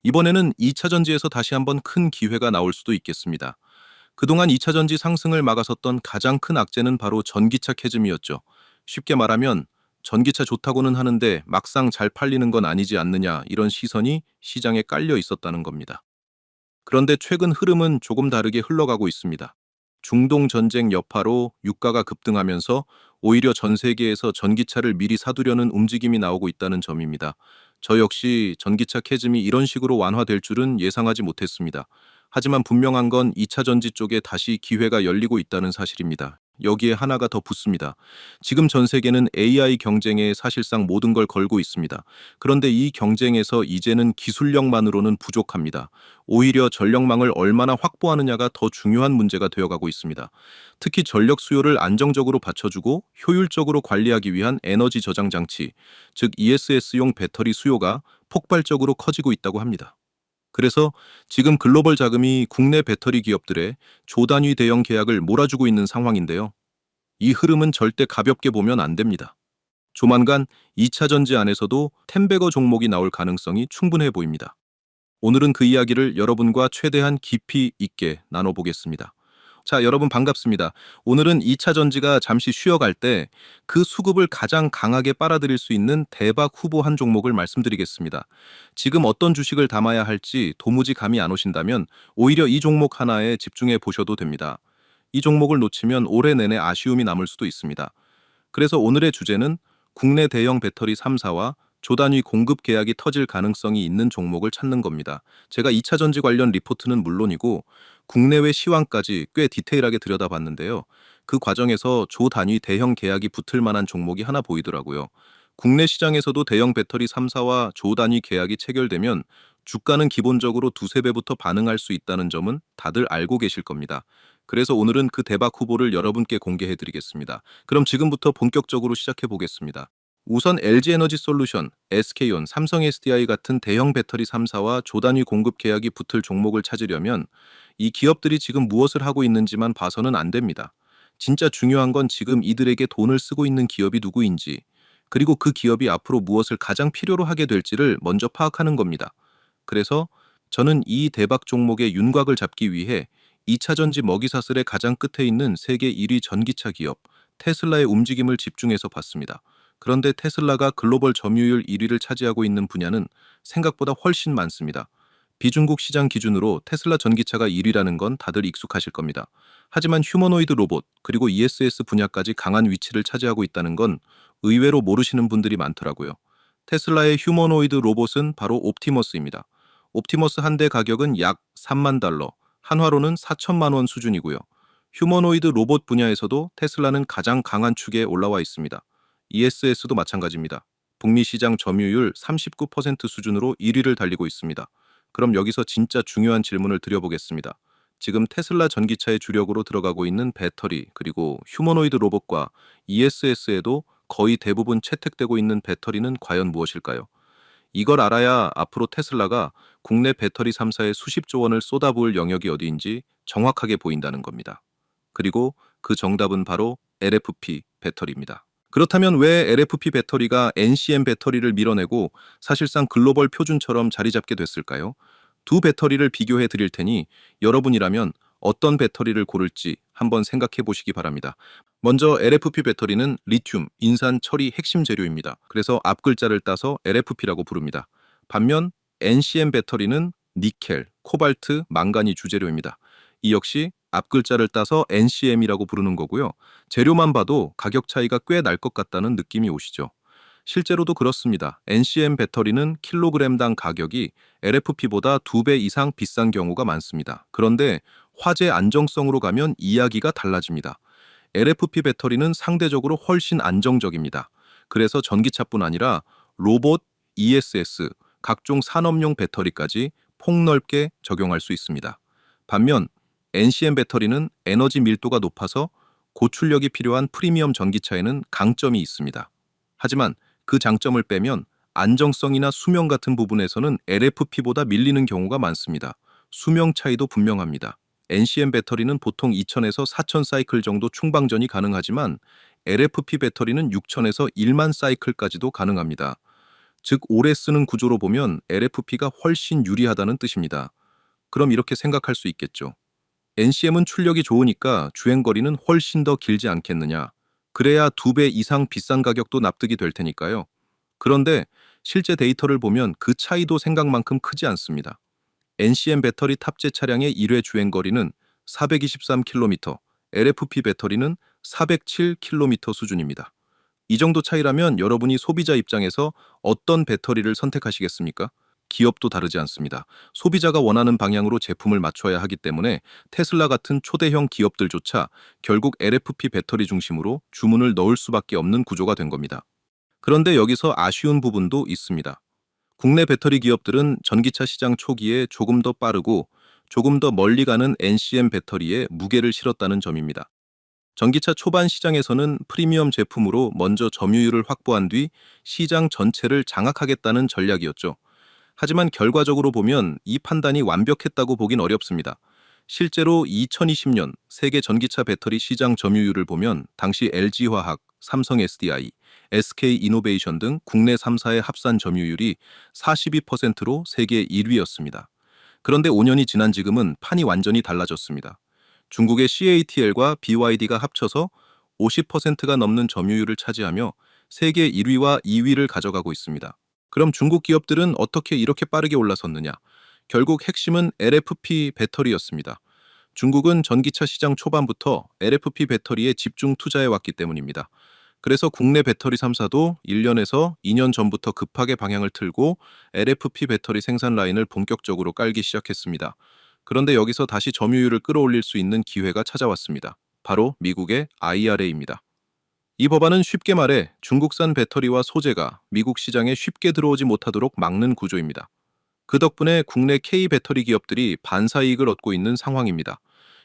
이번에는 2차 전지에서 다시 한번 큰 기회가 나올 수도 있겠습니다. 그동안 2차 전지 상승을 막아섰던 가장 큰 악재는 바로 전기차 캐즘이었죠. 쉽게 말하면 전기차 좋다고는 하는데 막상 잘 팔리는 건 아니지 않느냐, 이런 시선이 시장에 깔려 있었다는 겁니다. 그런데 최근 흐름은 조금 다르게 흘러가고 있습니다. 중동 전쟁 여파로 유가가 급등하면서 오히려 전 세계에서 전기차를 미리 사두려는 움직임이 나오고 있다는 점입니다. 저 역시 전기차 캐즘이 이런 식으로 완화될 줄은 예상하지 못했습니다. 하지만 분명한 건 2차 전지 쪽에 다시 기회가 열리고 있다는 사실입니다. 여기에 하나가 더 붙습니다. 지금 전 세계는 AI 경쟁에 사실상 모든 걸 걸고 있습니다. 그런데 이 경쟁에서 이제는 기술력만으로는 부족합니다. 오히려 전력망을 얼마나 확보하느냐가 더 중요한 문제가 되어가고 있습니다. 특히 전력 수요를 안정적으로 받쳐주고 효율적으로 관리하기 위한 에너지 저장 장치, 즉 ESS용 배터리 수요가 폭발적으로 커지고 있다고 합니다. 그래서 지금 글로벌 자금이 국내 배터리 기업들의 조단위 대형 계약을 몰아주고 있는 상황인데요. 이 흐름은 절대 가볍게 보면 안 됩니다. 조만간 2차 전지 안에서도 템베거 종목이 나올 가능성이 충분해 보입니다. 오늘은 그 이야기를 여러분과 최대한 깊이 있게 나눠보겠습니다. 자, 여러분 반갑습니다. 오늘은 2차 전지가 잠시 쉬어갈 때 그 수급을 가장 강하게 빨아들일 수 있는 대박 후보 한 종목을 말씀드리겠습니다. 지금 어떤 주식을 담아야 할지 도무지 감이 안 오신다면 오히려 이 종목 하나에 집중해 보셔도 됩니다. 이 종목을 놓치면 올해 내내 아쉬움이 남을 수도 있습니다. 그래서 오늘의 주제는 국내 대형 배터리 3사와 조단위 공급 계약이 터질 가능성이 있는 종목을 찾는 겁니다. 제가 2차 전지 관련 리포트는 물론이고 국내외 시황까지 꽤 디테일하게 들여다봤는데요. 그 과정에서 조단위 대형 계약이 붙을 만한 종목이 하나 보이더라고요. 국내 시장에서도 대형 배터리 3사와 조단위 계약이 체결되면 주가는 기본적으로 두세 배부터 반응할 수 있다는 점은 다들 알고 계실 겁니다. 그래서 오늘은 그 대박 후보를 여러분께 공개해 드리겠습니다. 그럼 지금부터 본격적으로 시작해 보겠습니다. 우선 LG에너지솔루션, SK온, 삼성 SDI 같은 대형 배터리 3사와 조단위 공급 계약이 붙을 종목을 찾으려면 이 기업들이 지금 무엇을 하고 있는지만 봐서는 안 됩니다. 진짜 중요한 건 지금 이들에게 돈을 쓰고 있는 기업이 누구인지, 그리고 그 기업이 앞으로 무엇을 가장 필요로 하게 될지를 먼저 파악하는 겁니다. 그래서 저는 이 대박 종목의 윤곽을 잡기 위해 2차 전지 먹이사슬의 가장 끝에 있는 세계 1위 전기차 기업 테슬라의 움직임을 집중해서 봤습니다. 그런데 테슬라가 글로벌 점유율 1위를 차지하고 있는 분야는 생각보다 훨씬 많습니다. 비중국 시장 기준으로 테슬라 전기차가 1위라는 건 다들 익숙하실 겁니다. 하지만 휴머노이드 로봇 그리고 ESS 분야까지 강한 위치를 차지하고 있다는 건 의외로 모르시는 분들이 많더라고요. 테슬라의 휴머노이드 로봇은 바로 옵티머스입니다. 옵티머스 한 대 가격은 약 3만 달러, 한화로는 4천만 원 수준이고요. 휴머노이드 로봇 분야에서도 테슬라는 가장 강한 축에 올라와 있습니다. ESS도 마찬가지입니다. 북미 시장 점유율 39% 수준으로 1위를 달리고 있습니다. 그럼 여기서 진짜 중요한 질문을 드려보겠습니다. 지금 테슬라 전기차의 주력으로 들어가고 있는 배터리 그리고 휴머노이드 로봇과 ESS에도 거의 대부분 채택되고 있는 배터리는 과연 무엇일까요? 이걸 알아야 앞으로 테슬라가 국내 배터리 3사에 수십조 원을 쏟아부을 영역이 어디인지 정확하게 보인다는 겁니다. 그리고 그 정답은 바로 LFP 배터리입니다. 그렇다면 왜 LFP 배터리가 NCM 배터리를 밀어내고 사실상 글로벌 표준처럼 자리 잡게 됐을까요? 두 배터리를 비교해 드릴 테니 여러분이라면 어떤 배터리를 고를지 한번 생각해 보시기 바랍니다. 먼저 LFP 배터리는 리튬, 인산, 철이 핵심 재료입니다. 그래서 앞 글자를 따서 LFP라고 부릅니다. 반면 NCM 배터리는 니켈, 코발트, 망간이 주재료입니다. 이 역시 앞 글자를 따서 NCM이라고 부르는 거고요. 재료만 봐도 가격 차이가 꽤 날 것 같다는 느낌이 오시죠? 실제로도 그렇습니다. NCM 배터리는 킬로그램당 가격이 LFP보다 2배 이상 비싼 경우가 많습니다. 그런데 화재 안정성으로 가면 이야기가 달라집니다. LFP 배터리는 상대적으로 훨씬 안정적입니다. 그래서 전기차뿐 아니라 로봇, ESS, 각종 산업용 배터리까지 폭넓게 적용할 수 있습니다. 반면 NCM 배터리는 에너지 밀도가 높아서 고출력이 필요한 프리미엄 전기차에는 강점이 있습니다. 하지만 그 장점을 빼면 안정성이나 수명 같은 부분에서는 LFP보다 밀리는 경우가 많습니다. 수명 차이도 분명합니다. NCM 배터리는 보통 2000에서 4000 사이클 정도 충방전이 가능하지만 LFP 배터리는 6000에서 1만 사이클까지도 가능합니다. 즉 오래 쓰는 구조로 보면 LFP가 훨씬 유리하다는 뜻입니다. 그럼 이렇게 생각할 수 있겠죠. NCM은 출력이 좋으니까 주행거리는 훨씬 더 길지 않겠느냐. 그래야 2배 이상 비싼 가격도 납득이 될 테니까요. 그런데 실제 데이터를 보면 그 차이도 생각만큼 크지 않습니다. NCM 배터리 탑재 차량의 1회 주행거리는 423km, LFP 배터리는 407km 수준입니다. 이 정도 차이라면 여러분이 소비자 입장에서 어떤 배터리를 선택하시겠습니까? 기업도 다르지 않습니다. 소비자가 원하는 방향으로 제품을 맞춰야 하기 때문에 테슬라 같은 초대형 기업들조차 결국 LFP 배터리 중심으로 주문을 넣을 수밖에 없는 구조가 된 겁니다. 그런데 여기서 아쉬운 부분도 있습니다. 국내 배터리 기업들은 전기차 시장 초기에 조금 더 빠르고 조금 더 멀리 가는 NCM 배터리에 무게를 실었다는 점입니다. 전기차 초반 시장에서는 프리미엄 제품으로 먼저 점유율을 확보한 뒤 시장 전체를 장악하겠다는 전략이었죠. 하지만 결과적으로 보면 이 판단이 완벽했다고 보긴 어렵습니다. 실제로 2020년 세계 전기차 배터리 시장 점유율을 보면 당시 LG화학, 삼성 SDI, SK이노베이션 등 국내 3사의 합산 점유율이 42%로 세계 1위였습니다. 그런데 5년이 지난 지금은 판이 완전히 달라졌습니다. 중국의 CATL과 BYD가 합쳐서 50%가 넘는 점유율을 차지하며 세계 1위와 2위를 가져가고 있습니다. 그럼 중국 기업들은 어떻게 이렇게 빠르게 올라섰느냐? 결국 핵심은 LFP 배터리였습니다. 중국은 전기차 시장 초반부터 LFP 배터리에 집중 투자해 왔기 때문입니다. 그래서 국내 배터리 3사도 1년에서 2년 전부터 급하게 방향을 틀고 LFP 배터리 생산 라인을 본격적으로 깔기 시작했습니다. 그런데 여기서 다시 점유율을 끌어올릴 수 있는 기회가 찾아왔습니다. 바로 미국의 IRA입니다. 이 법안은 쉽게 말해 중국산 배터리와 소재가 미국 시장에 쉽게 들어오지 못하도록 막는 구조입니다. 그 덕분에 국내 K 배터리 기업들이 반사이익을 얻고 있는 상황입니다.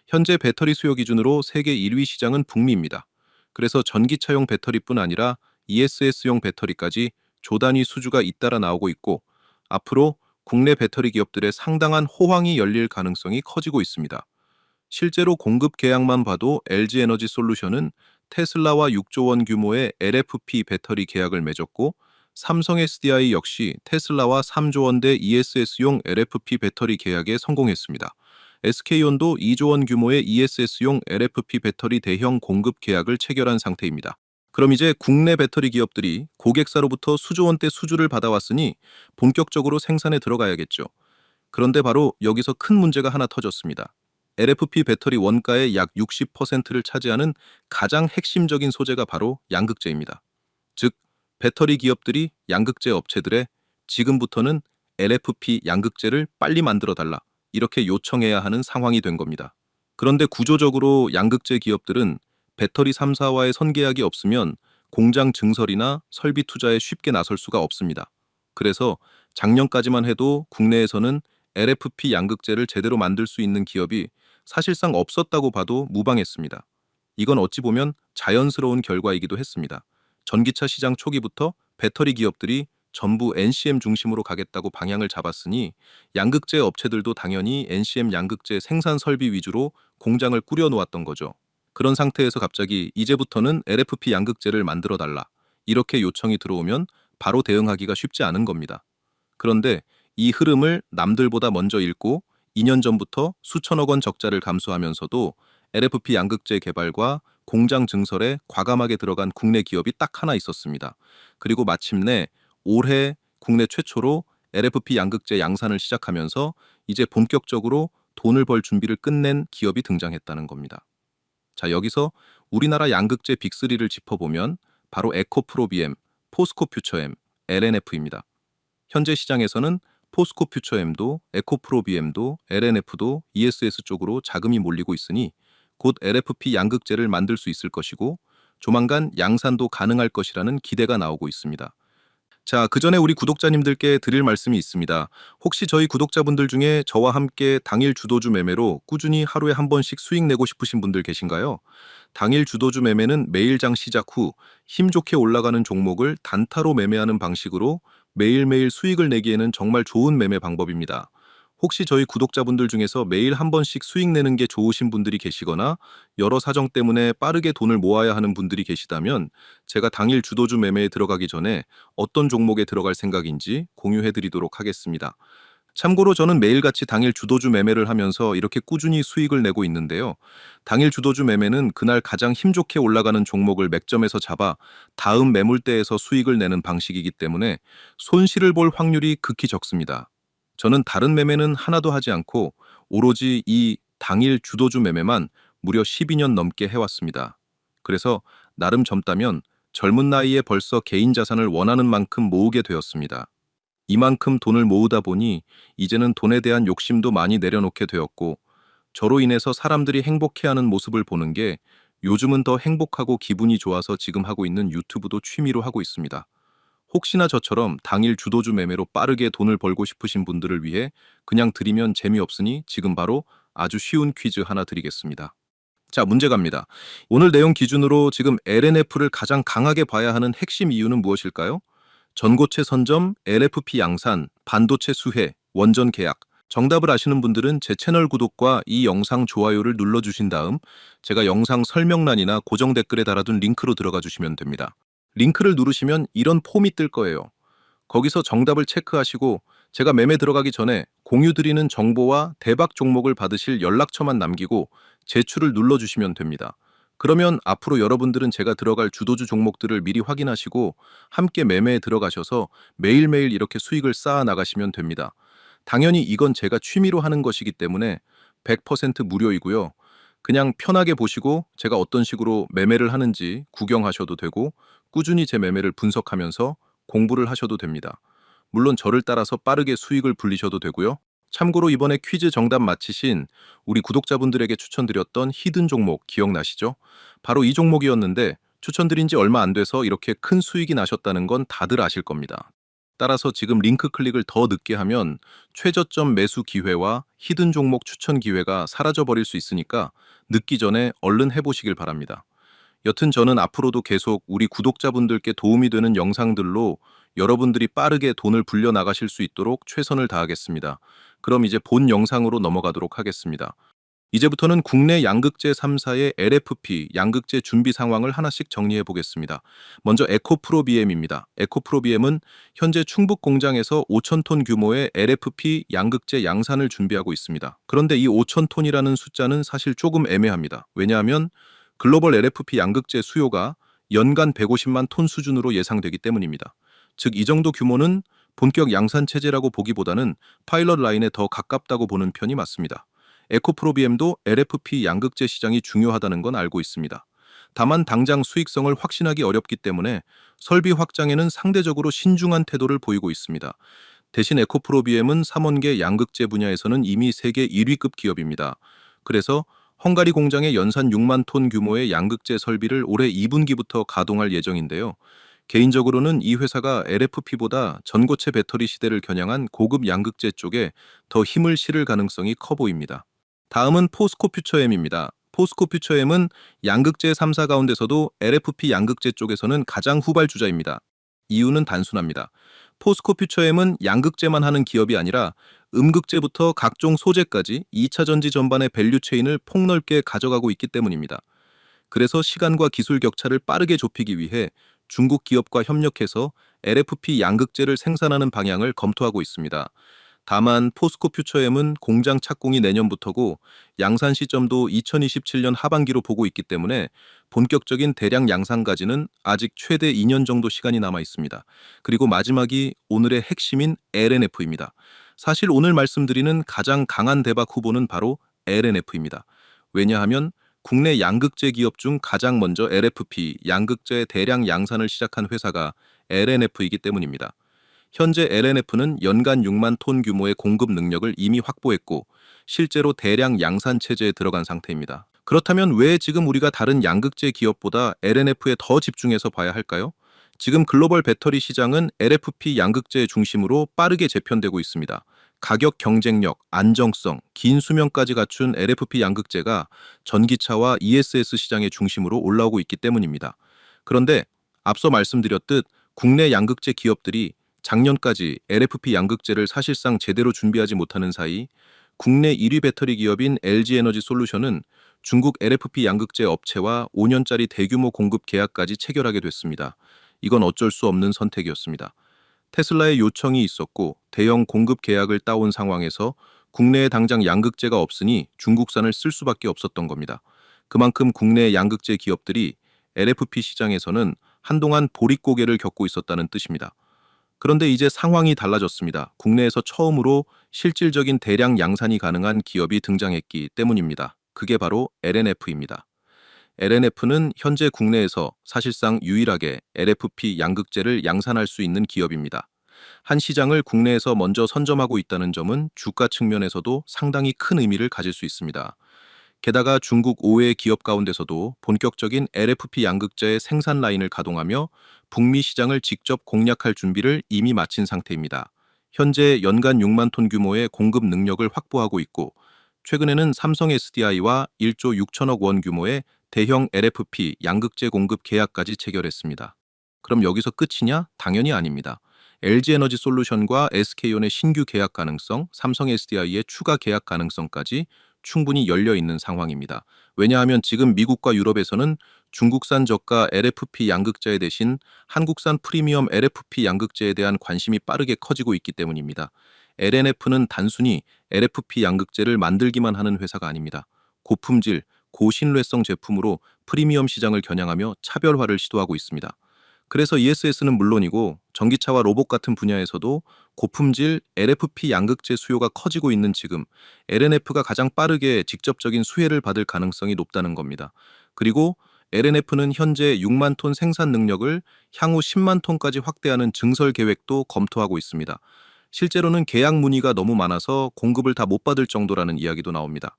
현재 배터리 수요 기준으로 세계 1위 시장은 북미입니다. 그래서 전기차용 배터리뿐 아니라 ESS용 배터리까지 조 단위 수주가 잇따라 나오고 있고 앞으로 국내 배터리 기업들의 상당한 호황이 열릴 가능성이 커지고 있습니다. 실제로 공급 계약만 봐도 LG에너지 솔루션은 테슬라와 6조 원 규모의 LFP 배터리 계약을 맺었고 삼성 SDI 역시 테슬라와 3조 원대 ESS용 LFP 배터리 계약에 성공했습니다. SK온도 2조 원 규모의 ESS용 LFP 배터리 대형 공급 계약을 체결한 상태입니다. 그럼 이제 국내 배터리 기업들이 고객사로부터 수조 원대 수주를 받아왔으니 본격적으로 생산에 들어가야겠죠. 그런데 바로 여기서 큰 문제가 하나 터졌습니다. LFP 배터리 원가의 약 60%를 차지하는 가장 핵심적인 소재가 바로 양극재입니다. 즉, 배터리 기업들이 양극재 업체들에 지금부터는 LFP 양극재를 빨리 만들어 달라 이렇게 요청해야 하는 상황이 된 겁니다. 그런데 구조적으로 양극재 기업들은 배터리 3사와의 선계약이 없으면 공장 증설이나 설비 투자에 쉽게 나설 수가 없습니다. 그래서 작년까지만 해도 국내에서는 LFP 양극재를 제대로 만들 수 있는 기업이 사실상 없었다고 봐도 무방했습니다. 이건 어찌 보면 자연스러운 결과이기도 했습니다. 전기차 시장 초기부터 배터리 기업들이 전부 NCM 중심으로 가겠다고 방향을 잡았으니 양극재 업체들도 당연히 NCM 양극재 생산 설비 위주로 공장을 꾸려 놓았던 거죠. 그런 상태에서 갑자기 이제부터는 LFP 양극재를 만들어 달라 이렇게 요청이 들어오면 바로 대응하기가 쉽지 않은 겁니다. 그런데 이 흐름을 남들보다 먼저 읽고 2년 전부터 수천억 원 적자를 감수하면서도 LFP 양극재 개발과 공장 증설에 과감하게 들어간 국내 기업이 딱 하나 있었습니다. 그리고 마침내 올해 국내 최초로 LFP 양극재 양산을 시작하면서 이제 본격적으로 돈을 벌 준비를 끝낸 기업이 등장했다는 겁니다. 자, 여기서 우리나라 양극재 빅3를 짚어보면 바로 에코프로비엠, 포스코퓨처엠, LNF입니다. 현재 시장에서는 포스코퓨처엠도 에코프로비엠도 LNF도 ESS 쪽으로 자금이 몰리고 있으니 곧 LFP 양극재를 만들 수 있을 것이고 조만간 양산도 가능할 것이라는 기대가 나오고 있습니다. 자, 그 전에 우리 구독자님들께 드릴 말씀이 있습니다. 혹시 저희 구독자분들 중에 저와 함께 당일 주도주 매매로 꾸준히 하루에 한 번씩 수익 내고 싶으신 분들 계신가요? 당일 주도주 매매는 매일장 시작 후 힘 좋게 올라가는 종목을 단타로 매매하는 방식으로 매일매일 수익을 내기에는 정말 좋은 매매 방법입니다. 혹시 저희 구독자분들 중에서 매일 한 번씩 수익 내는 게 좋으신 분들이 계시거나 여러 사정 때문에 빠르게 돈을 모아야 하는 분들이 계시다면 제가 당일 주도주 매매에 들어가기 전에 어떤 종목에 들어갈 생각인지 공유해 드리도록 하겠습니다. 참고로 저는 매일같이 당일 주도주 매매를 하면서 이렇게 꾸준히 수익을 내고 있는데요. 당일 주도주 매매는 그날 가장 힘 좋게 올라가는 종목을 맥점에서 잡아 다음 매물대에서 수익을 내는 방식이기 때문에 손실을 볼 확률이 극히 적습니다. 저는 다른 매매는 하나도 하지 않고 오로지 이 당일 주도주 매매만 무려 12년 넘게 해왔습니다. 그래서 나름 젊다면 젊은 나이에 벌써 개인 자산을 원하는 만큼 모으게 되었습니다. 이만큼 돈을 모으다 보니 이제는 돈에 대한 욕심도 많이 내려놓게 되었고, 저로 인해서 사람들이 행복해하는 모습을 보는 게 요즘은 더 행복하고 기분이 좋아서 지금 하고 있는 유튜브도 취미로 하고 있습니다. 혹시나 저처럼 당일 주도주 매매로 빠르게 돈을 벌고 싶으신 분들을 위해 그냥 드리면 재미없으니 지금 바로 아주 쉬운 퀴즈 하나 드리겠습니다. 자, 문제 갑니다. 오늘 내용 기준으로 지금 LNF를 가장 강하게 봐야 하는 핵심 이유는 무엇일까요? 전고체 선점, LFP 양산, 반도체 수혜, 원전 계약. 정답을 아시는 분들은 제 채널 구독과 이 영상 좋아요를 눌러주신 다음 제가 영상 설명란이나 고정 댓글에 달아둔 링크로 들어가 주시면 됩니다. 링크를 누르시면 이런 폼이 뜰 거예요. 거기서 정답을 체크하시고 제가 매매 들어가기 전에 공유 드리는 정보와 대박 종목을 받으실 연락처만 남기고 제출을 눌러주시면 됩니다. 그러면 앞으로 여러분들은 제가 들어갈 주도주 종목들을 미리 확인하시고 함께 매매에 들어가셔서 매일매일 이렇게 수익을 쌓아 나가시면 됩니다. 당연히 이건 제가 취미로 하는 것이기 때문에 100% 무료이고요. 그냥 편하게 보시고 제가 어떤 식으로 매매를 하는지 구경하셔도 되고 꾸준히 제 매매를 분석하면서 공부를 하셔도 됩니다. 물론 저를 따라서 빠르게 수익을 불리셔도 되고요. 참고로 이번에 퀴즈 정답 맞히신 우리 구독자분들에게 추천드렸던 히든 종목 기억나시죠? 바로 이 종목이었는데 추천드린 지 얼마 안 돼서 이렇게 큰 수익이 나셨다는 건 다들 아실 겁니다. 따라서 지금 링크 클릭을 더 늦게 하면 최저점 매수 기회와 히든 종목 추천 기회가 사라져 버릴 수 있으니까 늦기 전에 얼른 해보시길 바랍니다. 여튼 저는 앞으로도 계속 우리 구독자분들께 도움이 되는 영상들로 여러분들이 빠르게 돈을 불려 나가실 수 있도록 최선을 다하겠습니다. 그럼 이제 본 영상으로 넘어가도록 하겠습니다. 이제부터는 국내 양극재 3사의 LFP 양극재 준비 상황을 하나씩 정리해 보겠습니다. 먼저 에코프로비엠입니다. 에코프로비엠은 현재 충북 공장에서 5,000톤 규모의 LFP 양극재 양산을 준비하고 있습니다. 그런데 이 5,000톤이라는 숫자는 사실 조금 애매합니다. 왜냐하면 글로벌 LFP 양극재 수요가 연간 150만 톤 수준으로 예상되기 때문입니다. 즉, 이 정도 규모는 본격 양산 체제라고 보기보다는 파일럿 라인에 더 가깝다고 보는 편이 맞습니다. 에코프로비엠도 LFP 양극재 시장이 중요하다는 건 알고 있습니다. 다만 당장 수익성을 확신하기 어렵기 때문에 설비 확장에는 상대적으로 신중한 태도를 보이고 있습니다. 대신 에코프로비엠은 삼원계 양극재 분야에서는 이미 세계 1위급 기업입니다. 그래서 헝가리 공장의 연산 6만 톤 규모의 양극재 설비를 올해 2분기부터 가동할 예정인데요. 개인적으로는 이 회사가 LFP보다 전고체 배터리 시대를 겨냥한 고급 양극재 쪽에 더 힘을 실을 가능성이 커 보입니다. 다음은 포스코 퓨처엠입니다. 포스코 퓨처엠은 양극재 3사 가운데서도 LFP 양극재 쪽에서는 가장 후발주자입니다. 이유는 단순합니다. 포스코 퓨처엠은 양극재만 하는 기업이 아니라 음극재부터 각종 소재까지 2차 전지 전반의 밸류체인을 폭넓게 가져가고 있기 때문입니다. 그래서 시간과 기술 격차를 빠르게 좁히기 위해 중국 기업과 협력해서 LFP 양극재를 생산하는 방향을 검토하고 있습니다. 다만 포스코 퓨처엠은 공장 착공이 내년부터고 양산 시점도 2027년 하반기로 보고 있기 때문에 본격적인 대량 양산까지는 아직 최대 2년 정도 시간이 남아 있습니다. 그리고 마지막이 오늘의 핵심인 LNF입니다. 사실 오늘 말씀드리는 가장 강한 대박 후보는 바로 LNF입니다. 왜냐하면 국내 양극재 기업 중 가장 먼저 LFP, 양극재 대량 양산을 시작한 회사가 LNF이기 때문입니다. 현재 LNF는 연간 6만 톤 규모의 공급 능력을 이미 확보했고 실제로 대량 양산 체제에 들어간 상태입니다. 그렇다면 왜 지금 우리가 다른 양극재 기업보다 LNF에 더 집중해서 봐야 할까요? 지금 글로벌 배터리 시장은 LFP 양극재 중심으로 빠르게 재편되고 있습니다. 가격 경쟁력, 안정성, 긴 수명까지 갖춘 LFP 양극재가 전기차와 ESS 시장의 중심으로 올라오고 있기 때문입니다. 그런데 앞서 말씀드렸듯 국내 양극재 기업들이 작년까지 LFP 양극재를 사실상 제대로 준비하지 못하는 사이 국내 1위 배터리 기업인 LG에너지 솔루션은 중국 LFP 양극재 업체와 5년짜리 대규모 공급 계약까지 체결하게 됐습니다. 이건 어쩔 수 없는 선택이었습니다. 테슬라의 요청이 있었고 대형 공급 계약을 따온 상황에서 국내에 당장 양극재가 없으니 중국산을 쓸 수밖에 없었던 겁니다. 그만큼 국내 양극재 기업들이 LFP 시장에서는 한동안 보릿고개를 겪고 있었다는 뜻입니다. 그런데 이제 상황이 달라졌습니다. 국내에서 처음으로 실질적인 대량 양산이 가능한 기업이 등장했기 때문입니다. 그게 바로 LNF입니다. LNF는 현재 국내에서 사실상 유일하게 LFP 양극재를 양산할 수 있는 기업입니다. 한 시장을 국내에서 먼저 선점하고 있다는 점은 주가 측면에서도 상당히 큰 의미를 가질 수 있습니다. 게다가 중국 5회 기업 가운데서도 본격적인 LFP 양극재의 생산 라인을 가동하며 북미 시장을 직접 공략할 준비를 이미 마친 상태입니다. 현재 연간 6만 톤 규모의 공급 능력을 확보하고 있고 최근에는 삼성 SDI와 1조 6천억 원 규모의 대형 LFP 양극재 공급 계약까지 체결했습니다. 그럼 여기서 끝이냐? 당연히 아닙니다. LG에너지 솔루션과 SK온의 신규 계약 가능성, 삼성 SDI의 추가 계약 가능성까지 충분히 열려 있는 상황입니다. 왜냐하면 지금 미국과 유럽에서는 중국산 저가 LFP 양극재에 대신 한국산 프리미엄 LFP 양극재에 대한 관심이 빠르게 커지고 있기 때문입니다. LNF는 단순히 LFP 양극재를 만들기만 하는 회사가 아닙니다. 고품질, 고신뢰성 제품으로 프리미엄 시장을 겨냥하며 차별화를 시도하고 있습니다. 그래서 ESS는 물론이고 전기차와 로봇 같은 분야에서도 고품질 LFP 양극재 수요가 커지고 있는 지금 LNF가 가장 빠르게 직접적인 수혜를 받을 가능성이 높다는 겁니다. 그리고 LNF는 현재 6만 톤 생산 능력을 향후 10만 톤까지 확대하는 증설 계획도 검토하고 있습니다. 실제로는 계약 문의가 너무 많아서 공급을 다 못 받을 정도라는 이야기도 나옵니다.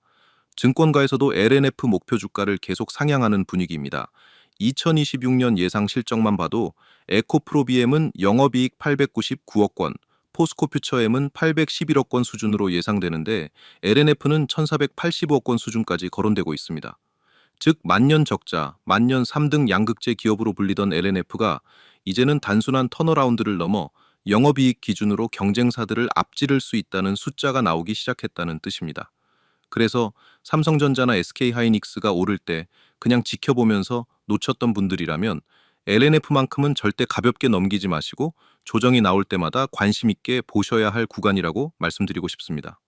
증권가에서도 LNF 목표 주가를 계속 상향하는 분위기입니다. 2026년 예상 실적만 봐도 에코프로비엠은 영업이익 899억 원, 포스코퓨처엠은 811억 원 수준으로 예상되는데 LNF는 1480억 원 수준까지 거론되고 있습니다. 즉 만년 적자, 만년 3등 양극재 기업으로 불리던 LNF가 이제는 단순한 턴어라운드를 넘어 영업이익 기준으로 경쟁사들을 앞지를 수 있다는 숫자가 나오기 시작했다는 뜻입니다. 그래서 삼성전자나 SK하이닉스가 오를 때 그냥 지켜보면서 놓쳤던 분들이라면 LNF만큼은 절대 가볍게 넘기지 마시고 조정이 나올 때마다 관심 있게 보셔야 할 구간이라고 말씀드리고 싶습니다.